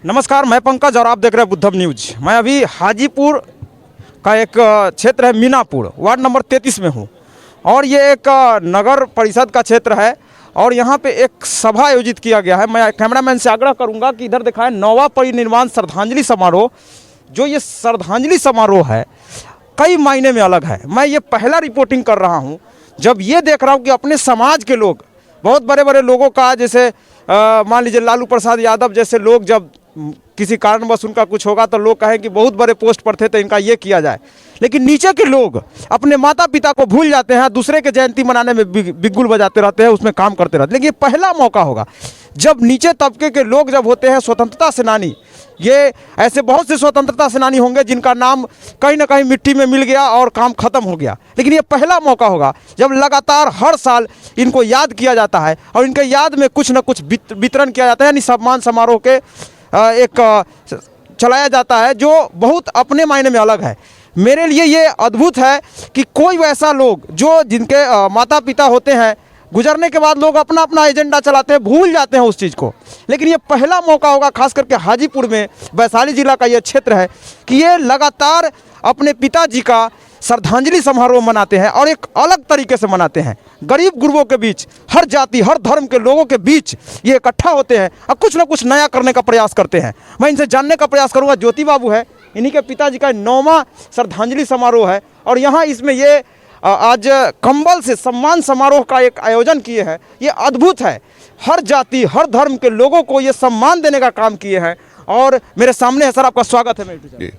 नमस्कार, मैं पंकज और आप देख रहे हैं बुद्धम न्यूज। मैं अभी हाजीपुर का एक क्षेत्र है मीनापुर, वार्ड नंबर 33 में हूँ और ये एक नगर परिषद का क्षेत्र है और यहाँ पे एक सभा आयोजित किया गया है। मैं कैमरामैन से आग्रह करूँगा कि इधर दिखाएं नौवा परिनिर्वाण श्रद्धांजलि समारोह। जो ये श्रद्धांजलि समारोह है कई मायने में अलग है। मैं ये पहला रिपोर्टिंग कर रहा हूँ जब ये देख रहा हूँ कि अपने समाज के लोग, बहुत बड़े बड़े लोगों का, जैसे मान लीजिए लालू प्रसाद यादव जैसे लोग, जब किसी कारणवश उनका कुछ होगा तो लोग कहें कि बहुत बड़े पोस्ट पर थे तो इनका ये किया जाए, लेकिन नीचे के लोग अपने माता पिता को भूल जाते हैं, दूसरे के जयंती मनाने में बिगुल बजाते रहते हैं, उसमें काम करते रहते हैं। लेकिन ये पहला मौका होगा जब नीचे तबके के लोग जब होते हैं स्वतंत्रता सेनानी, ये ऐसे बहुत से स्वतंत्रता सेनानी होंगे जिनका नाम कहीं ना कहीं मिट्टी में मिल गया और काम खत्म हो गया, लेकिन ये पहला मौका होगा जब लगातार हर साल इनको याद किया जाता है और इनके याद में कुछ न कुछ वितरण किया जाता है, यानी सम्मान समारोह के एक चलाया जाता है जो बहुत अपने मायने में अलग है। मेरे लिए ये अद्भुत है कि कोई वैसा लोग जो जिनके माता पिता होते हैं, गुजरने के बाद लोग अपना अपना एजेंडा चलाते हैं, भूल जाते हैं उस चीज़ को, लेकिन ये पहला मौका होगा खास करके हाजीपुर में, वैशाली जिला का ये क्षेत्र है कि ये लगातार अपने पिताजी का श्रद्धांजलि समारोह मनाते हैं और एक अलग तरीके से मनाते हैं। गरीब गुरबों के बीच, हर जाति हर धर्म के लोगों के बीच ये इकट्ठा होते हैं और कुछ ना कुछ नया करने का प्रयास करते हैं। मैं इनसे जानने का प्रयास करूंगा। ज्योति बाबू है, इन्हीं के पिताजी का 9वां श्रद्धांजलि समारोह है और यहाँ इसमें ये आज कंबल से सम्मान समारोह का एक आयोजन किए हैं। ये अद्भुत है, हर जाति हर धर्म के लोगों को ये सम्मान देने का काम किए हैं और मेरे सामने है सर, आपका स्वागत है। मेरे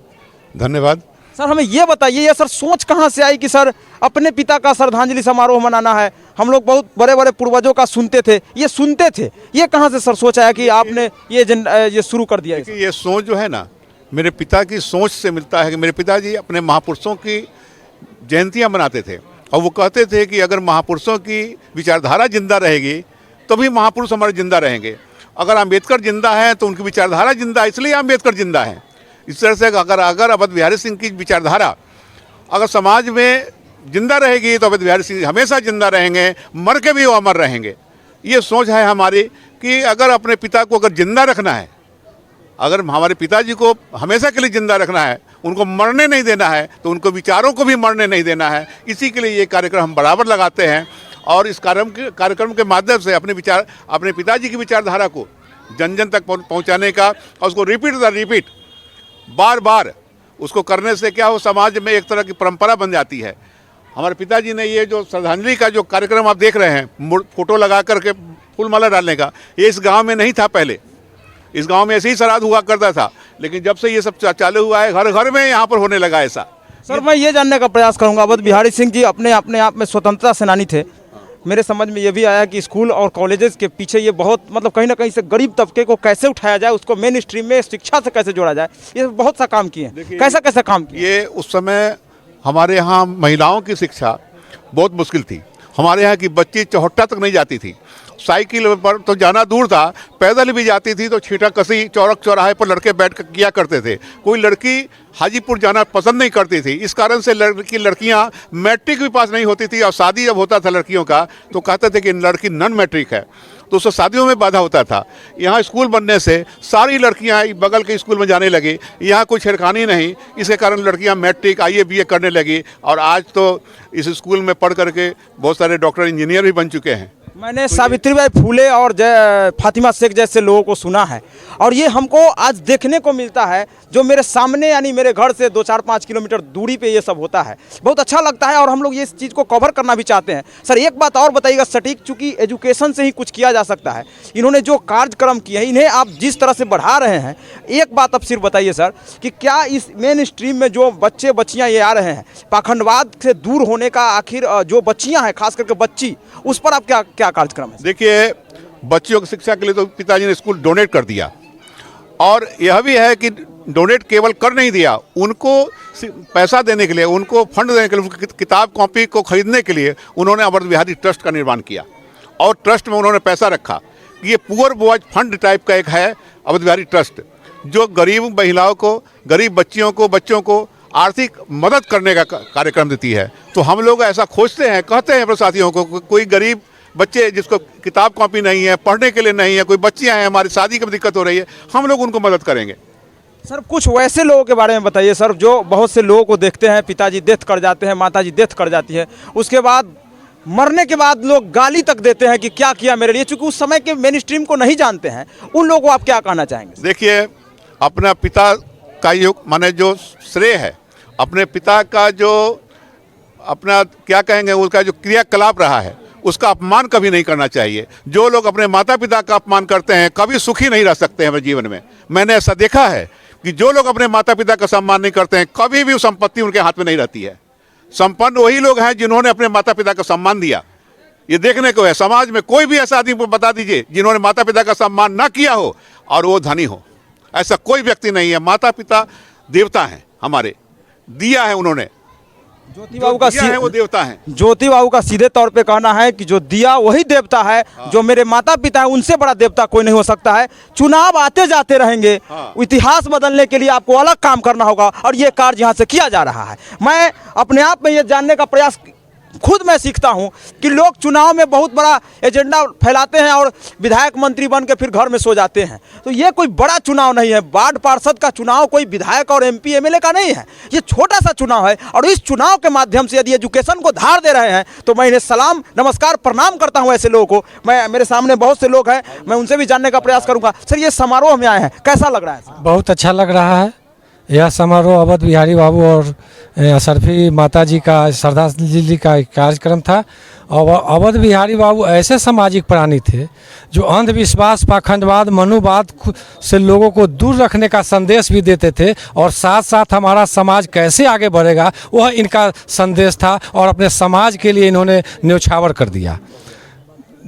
धन्यवाद सर। हमें ये बताइए, ये सर सोच कहाँ से आई कि सर अपने पिता का श्रद्धांजलि समारोह मनाना है? हम लोग बहुत बड़े बड़े पूर्वजों का सुनते थे, ये कहाँ से सर सोच आया कि आपने ये शुरू कर दिया? ये सोच जो है ना, मेरे पिता की सोच से मिलता है कि मेरे पिताजी अपने महापुरुषों की जयंतियाँ मनाते थे और वो कहते थे कि अगर महापुरुषों की विचारधारा जिंदा रहेगी तो भी महापुरुष हमारे जिंदा रहेंगे। अगर अम्बेडकर जिंदा है तो उनकी विचारधारा जिंदा है, इसलिए अम्बेडकर जिंदा है। इस तरह से अगर अवध बिहारी सिंह की विचारधारा अगर समाज में जिंदा रहेगी तो अवध बिहारी सिंह हमेशा जिंदा रहेंगे, मर के भी वो अमर रहेंगे। ये सोच है हमारी कि अगर अपने पिता को अगर जिंदा रखना है, अगर हमारे पिताजी को हमेशा के लिए जिंदा रखना है, उनको मरने नहीं देना है, तो उनको विचारों को भी मरने नहीं देना है। इसी के लिए ये कार्यक्रम हम बराबर लगाते हैं और इस कार्यक्रम के माध्यम से अपने पिताजी की विचारधारा को जन जन तक पहुँचाने का और उसको रिपीट बार बार उसको करने से क्या हो, समाज में एक तरह की परंपरा बन जाती है। हमारे पिताजी ने ये जो श्रद्धांजलि का जो कार्यक्रम आप देख रहे हैं, फोटो लगा करके फूल माला डालने का, ये इस गांव में नहीं था। पहले इस गांव में ऐसे ही श्राद्ध हुआ करता था, लेकिन जब से ये सब चालू हुआ है घर घर में यहाँ पर होने लगा ऐसा। सर मैं ये जानने का प्रयास करूँगा, अवध बिहारी सिंह जी अपने आप में स्वतंत्रता सेनानी थे। मेरे समझ में ये भी आया कि स्कूल और कॉलेजेस के पीछे ये बहुत मतलब कहीं ना कहीं से गरीब तबके को कैसे उठाया जाए, उसको मेन स्ट्रीम में शिक्षा से कैसे जोड़ा जाए, ये बहुत सा काम किए हैं। कैसा काम किए? ये उस समय हमारे यहाँ महिलाओं की शिक्षा बहुत मुश्किल थी। हमारे यहाँ की बच्ची चौहट्टा तक नहीं जाती थी, साइकिल पर तो जाना दूर था, पैदल भी जाती थी तो छीटा कसी चौराहे पर लड़के बैठ कर किया करते थे। कोई लड़की हाजीपुर जाना पसंद नहीं करती थी। इस कारण से लड़कियां मैट्रिक भी पास नहीं होती थी और शादी जब होता था लड़कियों का तो कहते थे कि लड़की नॉन मैट्रिक है, तो उससे शादियों में बाधा होता था। यहाँ स्कूल बनने से सारी लड़कियाँ बगल के स्कूल में जाने लगी, यहाँ कोई छेड़खानी नहीं, इसके कारण लड़कियाँ मैट्रिक IAS BA करने लगी और आज तो इस स्कूल में पढ़ करके बहुत सारे डॉक्टर इंजीनियर भी बन चुके हैं। मैंने सावित्रीबाई फूले और फातिमा शेख जैसे लोगों को सुना है और ये हमको आज देखने को मिलता है जो मेरे सामने, यानी मेरे घर से 2-4-5 किलोमीटर दूरी पे ये सब होता है। बहुत अच्छा लगता है और हम लोग ये इस चीज़ को कवर करना भी चाहते हैं। सर एक बात और बताइएगा सटीक, चूँकि एजुकेशन से ही कुछ किया जा सकता है, इन्होंने जो कार्यक्रम किए हैं इन्हें आप जिस तरह से बढ़ा रहे हैं, एक बात अब सिर्फ बताइए सर कि क्या इस मेन स्ट्रीम में जो बच्चे बच्चियाँ ये आ रहे हैं, पाखंडवाद से दूर होने का आखिर जो बच्चियाँ हैं खास करके बच्ची, उस पर आप क्या कार्यक्रम है? देखिए, बच्चियों की शिक्षा के लिए तो पिताजी ने स्कूल डोनेट कर दिया और यह भी है कि डोनेट केवल कर नहीं दिया, उनको पैसा देने के लिए, उनको फंड देने के लिए, किताब कॉपी को खरीदने के लिए उन्होंने अवध बिहारी ट्रस्ट का निर्माण किया और ट्रस्ट में उन्होंने पैसा रखा। ये पुअर बॉयज फंड टाइप का एक है अवध बिहारी ट्रस्ट, जो गरीब महिलाओं को, गरीब बच्चों को आर्थिक मदद करने का कार्यक्रम देती है। तो हम लोग ऐसा खोजते हैं, कहते हैं अपने साथियों को, कोई गरीब बच्चे जिसको किताब कॉपी नहीं है, पढ़ने के लिए नहीं है, कोई बच्चियाँ हैं हमारी शादी की दिक्कत हो रही है, हम लोग उनको मदद करेंगे। सर कुछ वैसे लोगों के बारे में बताइए सर, जो बहुत से लोगों को देखते हैं पिताजी डेथ कर जाते हैं, माताजी डेथ कर जाती है, उसके बाद मरने के बाद लोग गाली तक देते हैं कि क्या किया मेरे लिए, चूंकि उस समय के मेन स्ट्रीम को नहीं जानते हैं, उन लोगों को आप क्या कहना चाहेंगे? देखिए, अपना पिता का योग माने जो श्रेय है, अपने पिता का जो अपना क्या कहेंगे उसका जो क्रियाकलाप रहा है उसका अपमान कभी नहीं करना चाहिए। जो लोग अपने माता पिता का अपमान करते हैं कभी सुखी नहीं रह सकते हैं अपने जीवन में। मैंने ऐसा देखा है कि जो लोग अपने माता पिता का सम्मान नहीं करते हैं कभी भी वो संपत्ति उनके हाथ में नहीं रहती है। संपन्न वही लोग हैं जिन्होंने अपने माता पिता का सम्मान दिया। ये देखने को है, समाज में कोई भी ऐसा आदमी को बता दीजिए जिन्होंने माता पिता का सम्मान न किया हो और वो धनी हो, ऐसा कोई व्यक्ति नहीं है। माता पिता देवता हैं हमारे, दिया है उन्होंने, ज्योति बाबू का दिया है वो देवता हैं। ज्योति बाबू का सीधे तौर पे कहना है कि जो दिया वही देवता है। जो मेरे माता पिता है उनसे बड़ा देवता कोई नहीं हो सकता है। चुनाव आते जाते रहेंगे, इतिहास बदलने के लिए आपको अलग काम करना होगा और ये कार्य यहाँ से किया जा रहा है। मैं अपने आप में ये जानने का प्रयास खुद मैं सीखता हूँ कि लोग चुनाव में बहुत बड़ा एजेंडा फैलाते हैं और विधायक मंत्री बन के फिर घर में सो जाते हैं। तो ये कोई बड़ा चुनाव नहीं है। वार्ड पार्षद का चुनाव कोई विधायक और एमपी एमएलए का नहीं है, ये छोटा सा चुनाव है। और इस चुनाव के माध्यम से यदि एजुकेशन को धार दे रहे हैं तो मैं इन्हें सलाम नमस्कार प्रणाम करता हूँ। ऐसे लोगों को मैं, मेरे सामने बहुत से लोग हैं, मैं उनसे भी जानने का प्रयास करूँगा। सर ये समारोह में आए हैं, कैसा लग रहा है? बहुत अच्छा लग रहा है। यह समारोह अवध बिहारी बाबू और अशरफी माता जी का श्रद्धांजलि का कार्यक्रम था। और अवध बिहारी बाबू ऐसे सामाजिक प्राणी थे जो अंधविश्वास, पाखंडवाद, मनुवाद से लोगों को दूर रखने का संदेश भी देते थे और साथ साथ हमारा समाज कैसे आगे बढ़ेगा वह इनका संदेश था। और अपने समाज के लिए इन्होंने न्यौछावर कर दिया।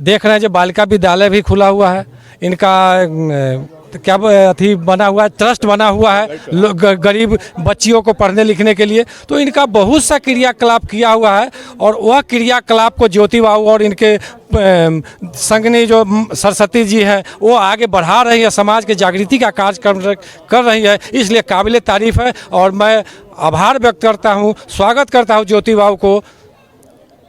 देख रहे हैं जो बालिका विद्यालय भी खुला हुआ है, इनका क्या अथी बना हुआ है, ट्रस्ट बना हुआ है गरीब बच्चियों को पढ़ने लिखने के लिए। तो इनका बहुत सा क्रियाकलाप किया हुआ है और वह क्रियाकलाप को ज्योति बाबू और इनके संगनी जो सरस्वती जी है वो आगे बढ़ा रही है, समाज के जागृति का कार्य कर रही है, इसलिए काबिल तारीफ़ है। और मैं आभार व्यक्त करता हूँ, स्वागत करता हूँ ज्योति बाबू को,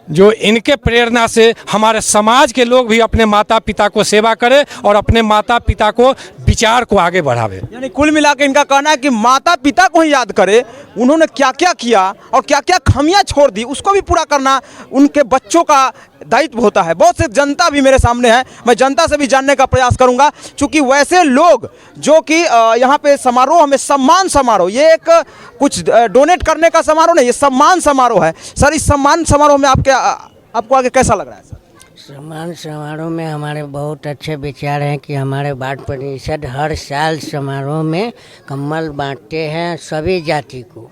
जो इनके प्रेरणा से हमारे समाज के लोग भी अपने माता पिता को सेवा करें और अपने माता पिता को विचार को आगे बढ़ावे। यानी कुल मिला के इनका कहना है कि माता पिता को ही याद करे, उन्होंने क्या क्या किया और क्या क्या खामियां छोड़ दी उसको भी पूरा करना उनके बच्चों का दायित्व होता है। बहुत से जनता भी मेरे सामने है, मैं जनता से भी जानने का प्रयास करूंगा, क्योंकि वैसे लोग जो कि यहाँ पे समारोह में सम्मान समारोह, ये एक कुछ डोनेट करने का समारोह नहीं, ये सम्मान समारोह है। सर इस सम्मान समारोह में आपको आगे कैसा लग रहा है? सर सम्मान समारोह में हमारे बहुत अच्छे विचार हैं कि हमारे वार्ड परिषद हर साल समारोह में कम्बल बांटते हैं सभी जाति को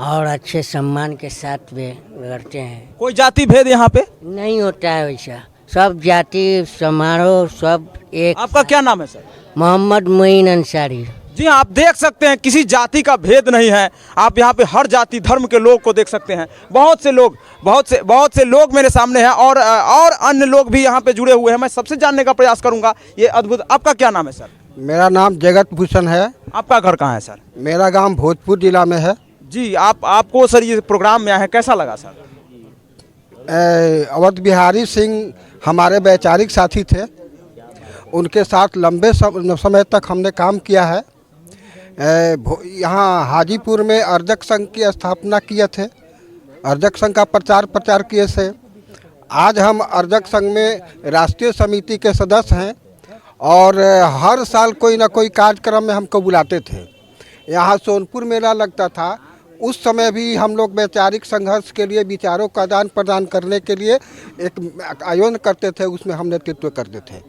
और अच्छे सम्मान के साथ वे करते हैं। कोई जाति भेद यहाँ पे नहीं होता है वैसा, सब जाति समारोह सब एक। आपका क्या नाम है सर? मोहम्मद मोइन अंसारी। जी हाँ, आप देख सकते हैं किसी जाति का भेद नहीं है। आप यहाँ पे हर जाति धर्म के लोग को देख सकते हैं। बहुत से लोग मेरे सामने हैं और अन्य लोग भी यहाँ पे जुड़े हुए हैं। मैं सबसे जानने का प्रयास करूँगा ये अद्भुत। आपका क्या नाम है सर? मेरा नाम जगत भूषण है। आपका घर कहाँ है सर? मेरा गांव भोजपुर जिला में है। जी आपको सर ये प्रोग्राम में आए हैं, कैसा लगा सर? अवध बिहारी सिंह हमारे वैचारिक साथी थे, उनके साथ लंबे समय तक हमने काम किया है। यहाँ हाजीपुर में अर्जक संघ की स्थापना किए थे, अर्जक संघ का प्रचार किए थे। आज हम अर्जक संघ में राष्ट्रीय समिति के सदस्य हैं और हर साल कोई ना कोई कार्यक्रम में हमको बुलाते थे। यहाँ सोनपुर मेला लगता था, उस समय भी हम लोग वैचारिक संघर्ष के लिए विचारों का आदान प्रदान करने के लिए एक आयोजन करते थे, उसमें हम नेतृत्व करते थे।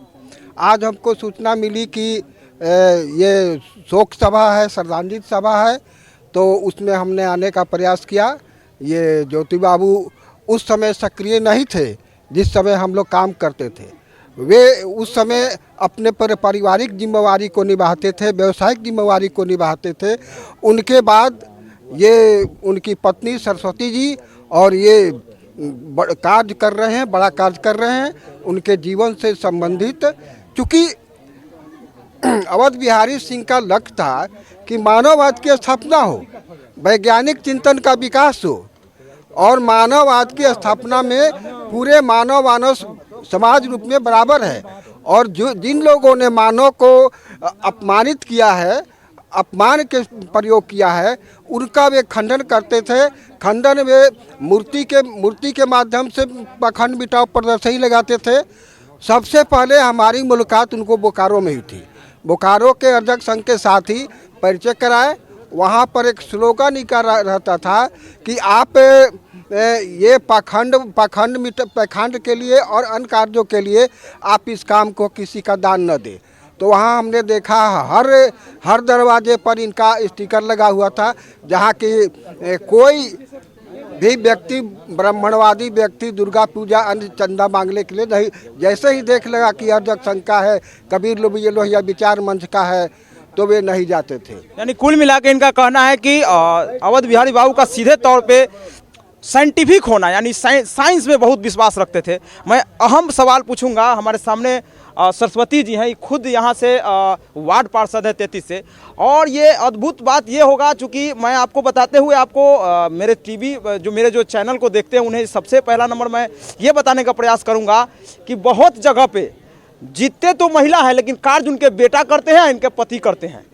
आज हमको सूचना मिली कि ये शोक सभा है, श्रद्धांजलि सभा है, तो उसमें हमने आने का प्रयास किया। ये ज्योति बाबू उस समय सक्रिय नहीं थे जिस समय हम लोग काम करते थे। वे उस समय अपने पारिवारिक जिम्मेवारी को निभाते थे, व्यवसायिक जिम्मेवारी को निभाते थे। उनके बाद ये उनकी पत्नी सरस्वती जी और ये कार्य कर रहे हैं, बड़ा कार्य कर रहे हैं उनके जीवन से संबंधित। चूँकि अवध बिहारी सिंह का लक्ष्य था कि मानववाद की स्थापना हो, वैज्ञानिक चिंतन का विकास हो और मानववाद की स्थापना में पूरे मानव समाज रूप में बराबर है। और जो जिन लोगों ने मानव को अपमानित किया है, अपमान के प्रयोग किया है, उनका वे खंडन करते थे। खंडन वे मूर्ति के माध्यम से पाखंड मिटाओ प्रदर्शनी लगाते थे। सबसे पहले हमारी मुलाकात उनको बोकारो में हुई थी। बोकारो के अर्जक संघ के साथ ही परिचय कराए। वहाँ पर एक स्लोगन ही रहता था कि आप ये पाखंड के लिए और अन्य कार्यों के लिए आप इस काम को किसी का दान न दें। तो वहाँ हमने देखा हर दरवाजे पर इनका स्टिकर लगा हुआ था, जहाँ की कोई भी व्यक्ति, ब्राह्मणवादी व्यक्ति दुर्गा पूजा अन्य चंदा मांगने के लिए नहीं, जैसे ही देख लगा कि अर्जक संघ का है, कबीर लोहिया विचार मंच का है, तो वे नहीं जाते थे। यानी कुल मिला के इनका कहना है कि अवध बिहारी बाबू का सीधे तौर पे साइंटिफिक होना, यानी साइंस में बहुत विश्वास रखते थे। मैं अहम सवाल पूछूंगा। हमारे सामने सरस्वती जी हैं, खुद यहाँ से वार्ड पार्षद है 33 से। और ये अद्भुत बात ये होगा, चूँकि मैं आपको बताते हुए आपको मेरे मेरे जो चैनल को देखते हैं उन्हें सबसे पहला नंबर मैं ये बताने का प्रयास करूँगा कि बहुत जगह पे जीतते तो महिला है, लेकिन कार्य उनके बेटा करते हैं, इनके पति करते हैं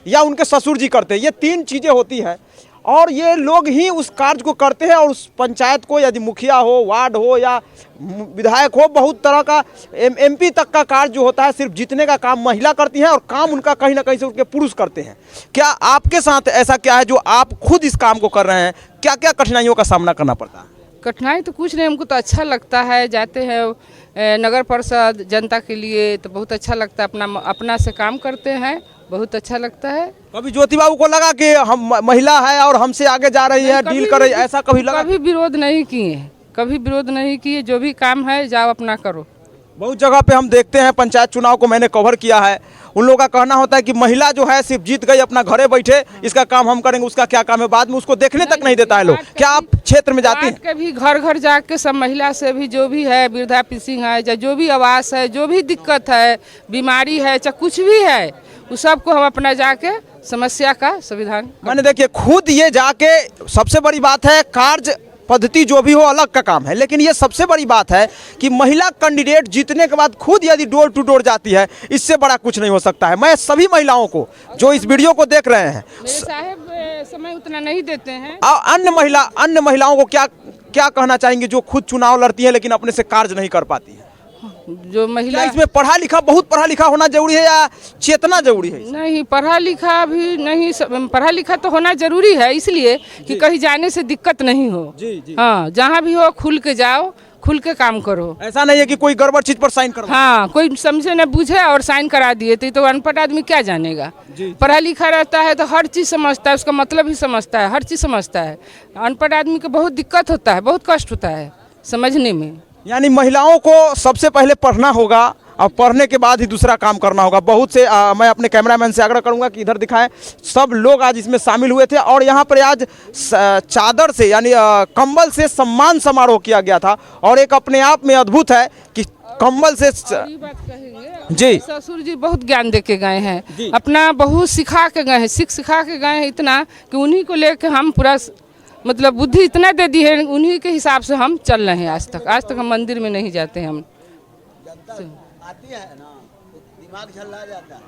या उनके ससुर जी करते हैं। ये 3 चीज़ें होती हैं और ये लोग ही उस कार्य को करते हैं। और उस पंचायत को, यदि मुखिया हो, वार्ड हो या विधायक हो, बहुत तरह का MP तक का कार्य जो होता है, सिर्फ जीतने का काम महिला करती हैं और काम उनका कहीं ना कहीं से उनके पुरुष करते हैं। क्या आपके साथ ऐसा क्या है जो आप खुद इस काम को कर रहे हैं? क्या क्या कठिनाइयों का सामना करना पड़ता है? कठिनाई तो कुछ नहीं, हमको तो अच्छा लगता है। जाते हैं नगर परिषद जनता के लिए तो बहुत अच्छा लगता है। अपना से काम करते हैं, बहुत अच्छा लगता है। कभी ज्योति बाबू को लगा कि हम महिला है और हमसे आगे जा रही है, डील कर रही है, ऐसा कभी लगा? कभी विरोध नहीं किए, कभी विरोध नहीं किए। जो भी काम है जाओ अपना करो। बहुत जगह पे हम देखते हैं, पंचायत चुनाव को मैंने कवर किया है, उन लोगों का कहना होता है कि महिला जो है सिर्फ जीत गई, अपना घरे बैठे, इसका काम हम करेंगे, उसका क्या काम है, बाद में उसको देखने तक नहीं देता है लोग। क्या आप क्षेत्र में जाते हैं? कभी घर घर जाके सब महिला से भी जो भी है, वृद्धा पेंशन है, या जो भी आवास है, जो भी दिक्कत है, बीमारी है, चाहे कुछ भी है, उस सबको हम अपना जाके समस्या का समाधान। मैंने देखिए खुद ये जाके, सबसे बड़ी बात है कार्य पद्धति जो भी हो अलग का काम है, लेकिन ये सबसे बड़ी बात है कि महिला कैंडिडेट जीतने के बाद खुद यदि डोर टू डोर जाती है, इससे बड़ा कुछ नहीं हो सकता है। मैं सभी महिलाओं को जो इस वीडियो को देख रहे हैं, मेरे साहब समय उतना नहीं देते हैं। अन्य महिलाओं को क्या क्या कहना चाहेंगे जो खुद चुनाव लड़ती है लेकिन अपने से कार्य नहीं कर पाती है? जो महिला, इसमें बहुत पढ़ा लिखा होना जरूरी है या चेतना जरूरी है? नहीं, पढ़ा लिखा भी नहीं, पढ़ा लिखा तो होना जरूरी है, इसलिए कि कहीं जाने से दिक्कत नहीं हो। जी। हाँ, जहाँ भी हो खुल के जाओ, खुल के काम करो। ऐसा नहीं है कि कोई गड़बड़ चीज पर साइन करो। हाँ, कोई समझे न बूझे और साइन करा दिए तो अनपढ़ आदमी क्या जानेगा? पढ़ा लिखा रहता है तो हर चीज़ समझता है, उसका मतलब ही समझता है, हर चीज़ समझता है। अनपढ़ आदमी को बहुत दिक्कत होता है, बहुत कष्ट होता है समझने में। यानी महिलाओं को सबसे पहले पढ़ना होगा और पढ़ने के बाद ही दूसरा काम करना होगा। बहुत से मैं अपने कैमरामैन से आग्रह करूंगा कि इधर दिखाएं। सब लोग आज इसमें शामिल हुए थे और यहाँ पर आज चादर से यानी कंबल से सम्मान समारोह किया गया था और एक अपने आप में अद्भुत है कि कंबल से जी ससुर जी बहुत ज्ञान दे के गए हैं, अपना बहुत सिखा के गए हैं, सिखा के गए हैं इतना कि उन्हीं को लेकर हम पूरा मतलब बुद्धि इतना दे दी है, उन्हीं के हिसाब से हम चल रहे हैं। आज तक हम मंदिर में नहीं जाते हैं। हम आती है ना, दिमाग झल्ला जाता है,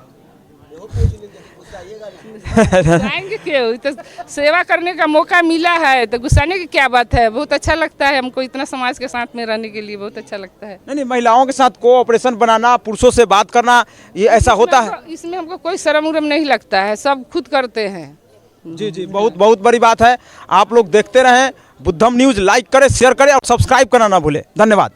वो पूछ लीजिए, गुस्साइएगा जाएंगे क्यों? तो सेवा करने का मौका मिला है तो गुस्साने की क्या बात है? बहुत अच्छा लगता है हमको, इतना समाज के साथ में रहने के लिए बहुत अच्छा लगता है। नहीं, महिलाओं के साथ कोऑपरेशन बनाना, पुरुषों से बात करना, ये ऐसा होता है। इसमें हमको कोई शर्म उर्म नहीं लगता है, सब खुद करते हैं। जी, बहुत बड़ी बात है। आप लोग देखते रहें बुद्धम न्यूज़, लाइक करें, शेयर करें और सब्सक्राइब करना ना भूलें। धन्यवाद।